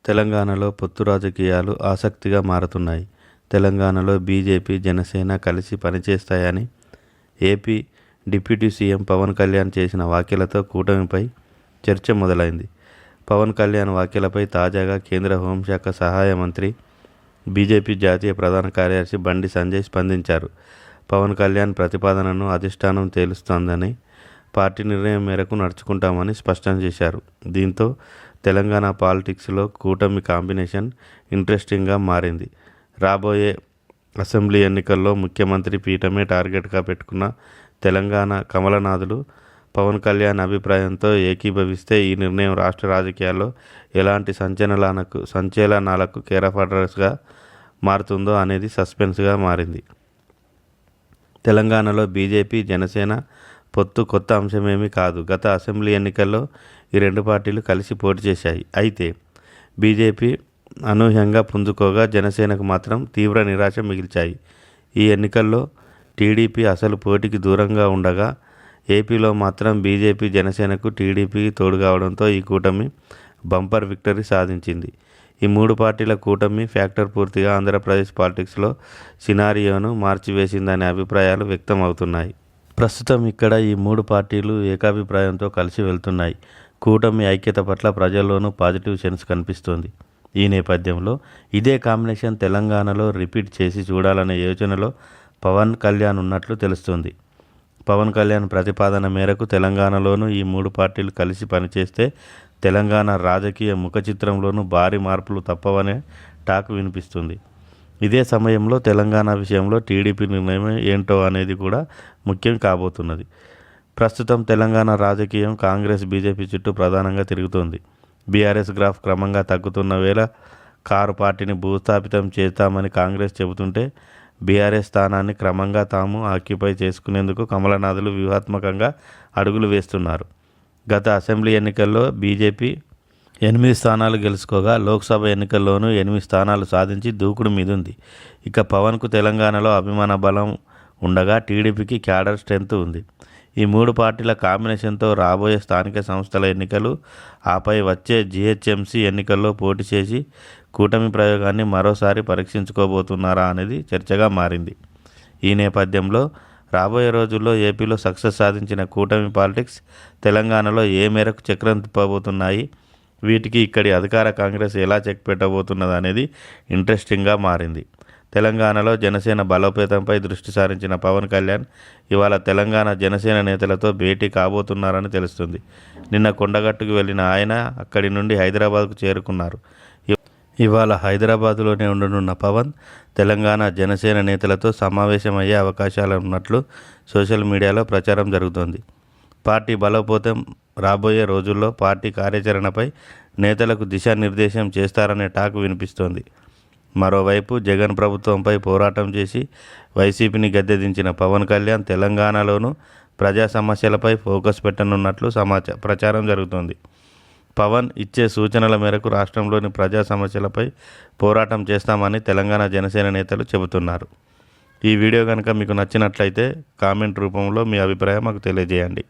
తెలంగాణలో పొత్తు రాజకీయాలు ఆసక్తిగా మారుతున్నాయి. తెలంగాణలో బీజేపీ, జనసేన కలిసి పనిచేస్తాయని AP deputy CM Pawan Kalyan చేసిన వ్యాఖ్యలతో కూటమిపై చర్చ మొదలైంది. పవన్ కళ్యాణ్ వ్యాఖ్యలపై తాజాగా కేంద్ర హోంశాఖ సహాయ మంత్రి, బీజేపీ జాతీయ ప్రధాన కార్యదర్శి బండి సంజయ్ స్పందించారు. పవన్ కళ్యాణ్ ప్రతిపాదనను అధిష్టానం తేలుస్తోందని, పార్టీ నిర్ణయం మేరకు నడుచుకుంటామని స్పష్టం చేశారు. దీంతో తెలంగాణ పాలిటిక్స్లో కూటమి కాంబినేషన్ ఇంట్రెస్టింగ్గా మారింది. రాబోయే అసెంబ్లీ ఎన్నికల్లో ముఖ్యమంత్రి పీఠమే టార్గెట్గా పెట్టుకున్న తెలంగాణ కమలనాథులు పవన్ కళ్యాణ్ అభిప్రాయంతో ఏకీభవిస్తే ఈ నిర్ణయం రాష్ట్ర రాజకీయాల్లో ఎలాంటి సంచలనాలకు కేరాఫ్ అడ్రస్గా మారుతుందో అనేది సస్పెన్స్గా మారింది. తెలంగాణలో బీజేపీ, జనసేన పొత్తు కొత్త అంశమేమీ కాదు. గత అసెంబ్లీ ఎన్నికల్లో ఈ రెండు పార్టీలు కలిసి పోటీ చేశాయి. అయితే బీజేపీ అనూహ్యంగా పుంజుకోగా జనసేనకు మాత్రం తీవ్ర నిరాశ మిగిల్చాయి. ఈ ఎన్నికల్లో టీడీపీ అసలు పోటీకి దూరంగా ఉండగా ఏపీలో మాత్రం బీజేపీ, జనసేనకు టీడీపీకి తోడుగావడంతో ఈ కూటమి బంపర్ విక్టరీ సాధించింది. ఈ మూడు పార్టీల కూటమి ఫ్యాక్టర్ పూర్తిగా ఆంధ్రప్రదేశ్ పాలిటిక్స్లో సినారియోను మార్చివేసిందనే అభిప్రాయాలు వ్యక్తం అవుతున్నాయి. ప్రస్తుతం ఇక్కడ ఈ మూడు పార్టీలు ఏకాభిప్రాయంతో కలిసి వెళ్తున్నాయి. కూటమి ఐక్యత పట్ల ప్రజల్లోనూ పాజిటివ్ సెన్స్ కనిపిస్తోంది. ఈ నేపథ్యంలో ఇదే కాంబినేషన్ తెలంగాణలో రిపీట్ చేసి చూడాలనే యోచనలో పవన్ కళ్యాణ్ ఉన్నట్లు తెలుస్తోంది. పవన్ కళ్యాణ్ ప్రతిపాదన మేరకు తెలంగాణలోనూ ఈ మూడు పార్టీలు కలిసి పనిచేస్తే తెలంగాణ రాజకీయ ముఖచిత్రంలోనూ భారీ మార్పులు తప్పవనే టాక్ వినిపిస్తుంది. ఇదే సమయంలో తెలంగాణ విషయంలో టీడీపీ నిర్ణయం ఏంటో అనేది కూడా ముఖ్యం కాబోతున్నది. ప్రస్తుతం తెలంగాణ రాజకీయం కాంగ్రెస్, బీజేపీ చుట్టూ ప్రధానంగా తిరుగుతోంది. బీఆర్ఎస్ గ్రాఫ్ క్రమంగా తగ్గుతున్న వేళ కారు పార్టీని భూస్థాపితం చేస్తామని కాంగ్రెస్ చెబుతుంటే బీఆర్ఎస్ స్థానాన్ని క్రమంగా తాము ఆక్యుపై చేసుకునేందుకు కమలనాథులు వ్యూహాత్మకంగా అడుగులు వేస్తున్నారు. గత అసెంబ్లీ ఎన్నికల్లో బీజేపీ 8 స్థానాలు గెలుచుకోగా లోక్సభ ఎన్నికల్లోనూ 8 స్థానాలు సాధించి దూకుడు మీదుంది. ఇక పవన్కు తెలంగాణలో అభిమాన బలం ఉండగా టీడీపీకి క్యాడర్ స్ట్రెంత్ ఉంది. ఈ మూడు పార్టీల కాంబినేషన్తో రాబోయే స్థానిక సంస్థల ఎన్నికలు, ఆపై వచ్చే జీహెచ్ఎంసీ ఎన్నికల్లో పోటీ చేసి కూటమి ప్రయోగాన్ని మరోసారి పరీక్షించుకోబోతున్నారా అనేది చర్చగా మారింది. ఈ నేపథ్యంలో రాబోయే రోజుల్లో ఏపీలో సక్సెస్ సాధించిన కూటమి పాలిటిక్స్ తెలంగాణలో ఏ మేరకు చక్రం తిప్పబోతున్నాయి, వీటికి ఇక్కడి అధికార కాంగ్రెస్ ఎలా చెక్ పెట్టబోతున్నది అనేది ఇంట్రెస్టింగ్గా మారింది. తెలంగాణలో జనసేన బలోపేతంపై దృష్టి సారించిన పవన్ కళ్యాణ్ ఇవాళ తెలంగాణ జనసేన నేతలతో భేటీ కాబోతున్నారని తెలుస్తుంది. నిన్న కొండగట్టుకు వెళ్ళిన ఆయన అక్కడి నుండి హైదరాబాద్కు చేరుకున్నారు. ఇవాళ హైదరాబాద్లోనే ఉండనున్న పవన్ తెలంగాణ జనసేన నేతలతో సమావేశమయ్యే అవకాశాలు ఉన్నట్లు సోషల్ మీడియాలో ప్రచారం జరుగుతోంది. పార్టీ బలోపేతం రాబోయే రోజుల్లో పార్టీ కార్యాచరణపై నేతలకు దిశానిర్దేశం చేస్తారనే టాక్ వినిపిస్తోంది. మరోవైపు జగన్ ప్రభుత్వంపై పోరాటం చేసి వైసీపీని గద్దెదించిన పవన్ కళ్యాణ్ తెలంగాణలోనూ ప్రజా సమస్యలపై ఫోకస్ పెట్టనున్నట్లు ప్రచారం జరుగుతోంది. పవన్ ఇచ్చే సూచనల మేరకు రాష్ట్రంలోని ప్రజా సమస్యలపై పోరాటం చేస్తామని తెలంగాణ జనసేన నేతలు చెబుతున్నారు. ఈ వీడియో కనుక మీకు నచ్చినట్లయితే కామెంట్ రూపంలో మీ అభిప్రాయం మాకు తెలియజేయండి.